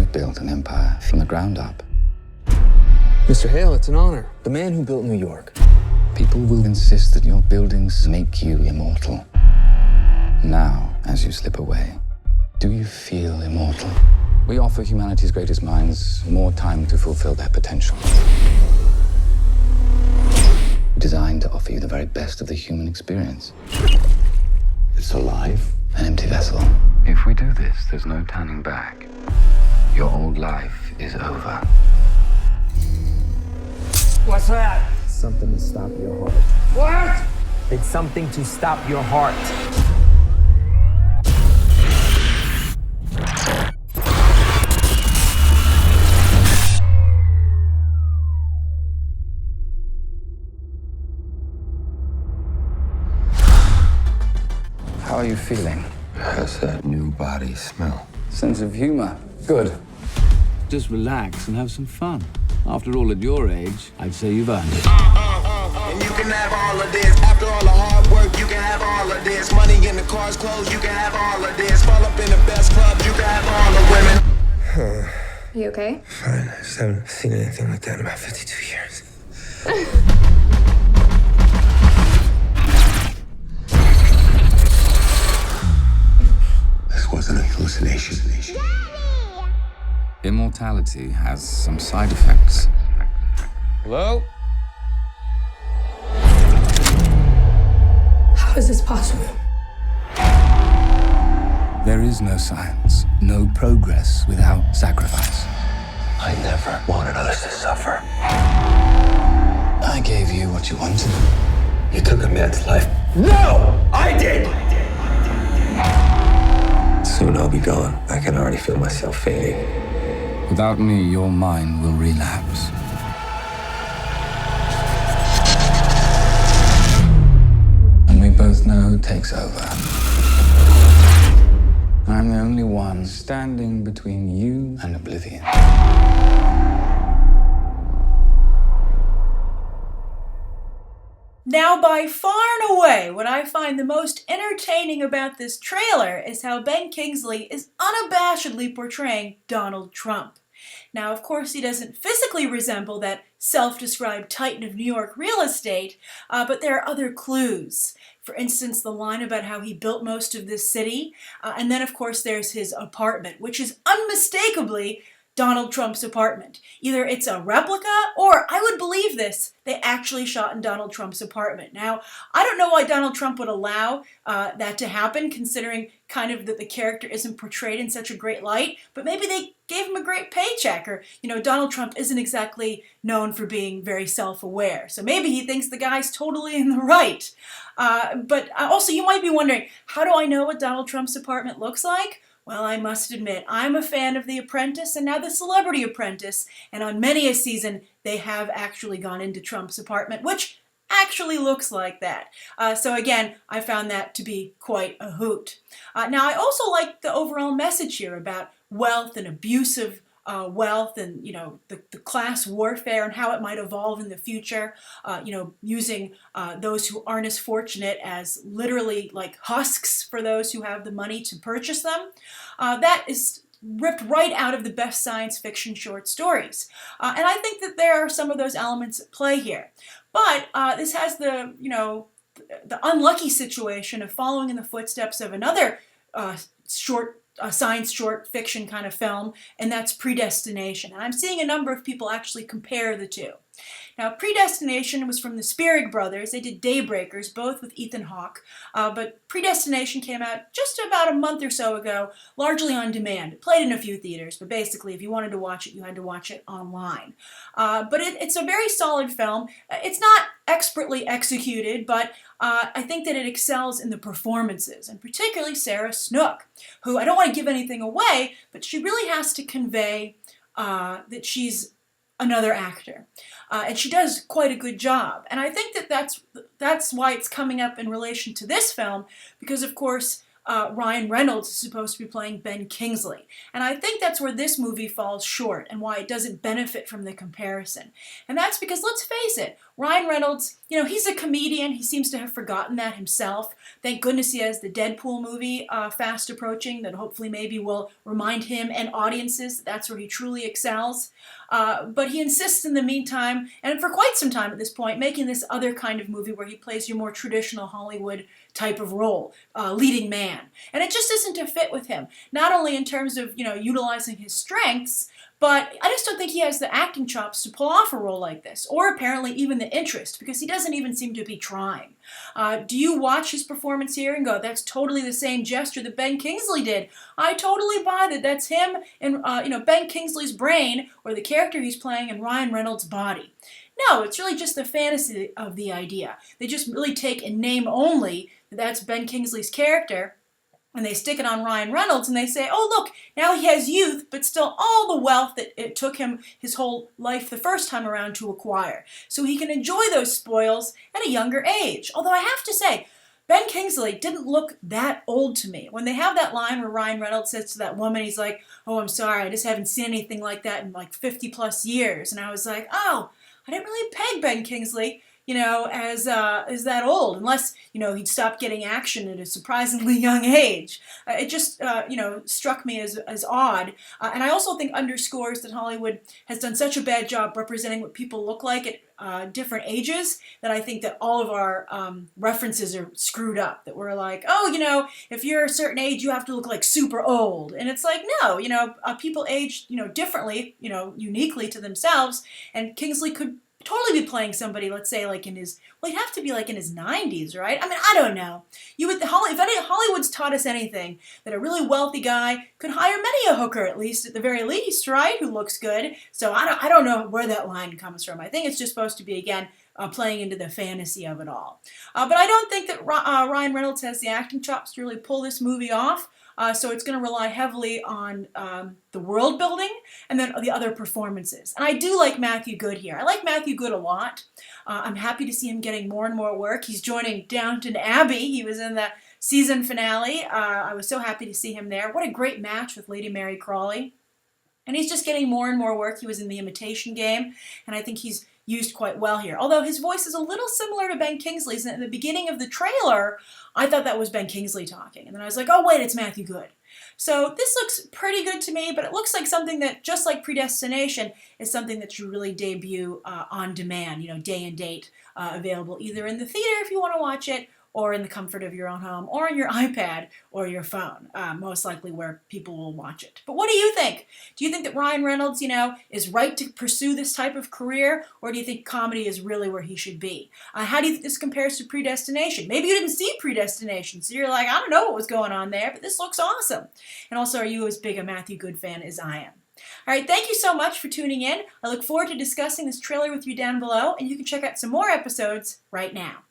have built an empire from the ground up. Mr. Hale, it's an honor. The man who built New York. People will insist that your buildings make you immortal. Now, as you slip away, do you feel immortal? We offer humanity's greatest minds more time to fulfill their potential. Designed to offer you the very best of the human experience. It's alive, an empty vessel. If we do this, there's no turning back. Your old life is over. What's that? Something to stop your heart. What? It's something to stop your heart. How are you feeling? How's that new body smell? Sense of humor. Good. Just relax and have some fun. After all, at your age, I'd say you've earned it. And you can have all of this. After all the hard work, you can have all of this. Money in the cars, clothes, you can have all of this. Fall up in the best clubs, you can have all the women. Are you okay? Fine. I just haven't seen anything like that in about 52 years. This wasn't a hallucination. Immortality has some side effects. Hello? How is this possible? There is no science, no progress without sacrifice. I never wanted others to suffer. I gave you what you wanted. You took a man's life. No! I did! Soon I'll be gone. I can already feel myself fading. Without me, your mind will relapse. And we both know who takes over. I'm the only one standing between you and oblivion. Now, by far and away, what I find the most entertaining about this trailer is how Ben Kingsley is unabashedly portraying Donald Trump. Now, of course, he doesn't physically resemble that self-described titan of New York real estate, but there are other clues. For instance, the line about how he built most of this city, and then, of course, there's his apartment, which is unmistakably Donald Trump's apartment. Either it's a replica, or, I would believe this, they actually shot in Donald Trump's apartment. Now, I don't know why Donald Trump would allow that to happen, considering kind of that the character isn't portrayed in such a great light, but maybe they gave him a great paycheck, or, you know, Donald Trump isn't exactly known for being very self-aware, so maybe he thinks the guy's totally in the right. But also, you might be wondering, how do I know what Donald Trump's apartment looks like? Well, I must admit, I'm a fan of The Apprentice and now The Celebrity Apprentice, and on many a season, they have actually gone into Trump's apartment, which actually looks like that. So again, I found that to be quite a hoot. Now, I also like the overall message here about wealth and abusive wealth and, you know, the class warfare and how it might evolve in the future, you know, using those who aren't as fortunate as literally like husks for those who have the money to purchase them. That is ripped right out of the best science fiction short stories. And I think that there are some of those elements at play here. But this has the, you know, the unlucky situation of following in the footsteps of another science short fiction kind of film, and that's Predestination. And I'm seeing a number of people actually compare the two. Now, Predestination was from the Spierig brothers. They did Daybreakers, both with Ethan Hawke, but Predestination came out just about a month or so ago, largely on demand. It played in a few theaters, but basically, if you wanted to watch it, you had to watch it online. But it's a very solid film. It's not expertly executed, but I think that it excels in the performances, and particularly Sarah Snook, who, I don't want to give anything away, but she really has to convey that she's another actor. And she does quite a good job. And I think that that's why it's coming up in relation to this film, because, of course, Ryan Reynolds is supposed to be playing Ben Kingsley. And I think that's where this movie falls short and why it doesn't benefit from the comparison. And that's because, let's face it, Ryan Reynolds, he's a comedian. He seems to have forgotten that himself. Thank goodness he has the Deadpool movie fast approaching that hopefully maybe will remind him and audiences that that's where he truly excels. But he insists in the meantime, and for quite some time at this point, making this other kind of movie where he plays your more traditional Hollywood type of role, leading man. And it just isn't a fit with him, not only in terms of, utilizing his strengths, but I just don't think he has the acting chops to pull off a role like this, or apparently even the interest, because he doesn't even seem to be trying. Do you watch his performance here and go, that's totally the same gesture that Ben Kingsley did? I totally buy that that's him and, Ben Kingsley's brain, or the character he's playing in Ryan Reynolds' body. No, it's really just the fantasy of the idea. They just really take in name only that that's Ben Kingsley's character, and they stick it on Ryan Reynolds, and they say, oh, look, now he has youth, but still all the wealth that it took him his whole life the first time around to acquire. So he can enjoy those spoils at a younger age. Although I have to say, Ben Kingsley didn't look that old to me. When they have that line where Ryan Reynolds says to that woman, he's like, oh, I'm sorry, I just haven't seen anything like that in like 50 plus years. And I was like, oh, I didn't really peg Ben Kingsley, as that old, unless, he'd stopped getting action at a surprisingly young age. It just, struck me as odd. And I also think underscores that Hollywood has done such a bad job representing what people look like at different ages, that I think that all of our references are screwed up. That we're like, oh, if you're a certain age, you have to look like super old. And it's like, no, people age, differently, uniquely to themselves. And Kingsley could totally be playing somebody, let's say, like he'd have to be like in his 90s, right? I mean, I don't know. If Hollywood's taught us anything, that a really wealthy guy could hire many a hooker, at the very least, right? Who looks good. So I don't know where that line comes from. I think it's just supposed to be, again, playing into the fantasy of it all. But I don't think that Ryan Reynolds has the acting chops to really pull this movie off. So it's going to rely heavily on the world building and then the other performances. And I do like Matthew Goode here. I like Matthew Goode a lot. I'm happy to see him getting more and more work. He's joining Downton Abbey. He was in the season finale. I was so happy to see him there. What a great match with Lady Mary Crawley. And he's just getting more and more work. He was in The Imitation Game, and I think he's used quite well here. Although his voice is a little similar to Ben Kingsley's. And at the beginning of the trailer, I thought that was Ben Kingsley talking. And then I was like, oh, wait, it's Matthew Goode. So this looks pretty good to me, but it looks like something that, just like Predestination, is something that should really debut on demand, day and date, available either in the theater if you want to watch it, or in the comfort of your own home, or on your iPad or your phone, most likely where people will watch it. But what do you think? Do you think that Ryan Reynolds, is right to pursue this type of career, or do you think comedy is really where he should be? How do you think this compares to Predestination? Maybe you didn't see Predestination, so you're like, I don't know what was going on there, but this looks awesome. And also, are you as big a Matthew Goode fan as I am? All right, thank you so much for tuning in. I look forward to discussing this trailer with you down below, and you can check out some more episodes right now.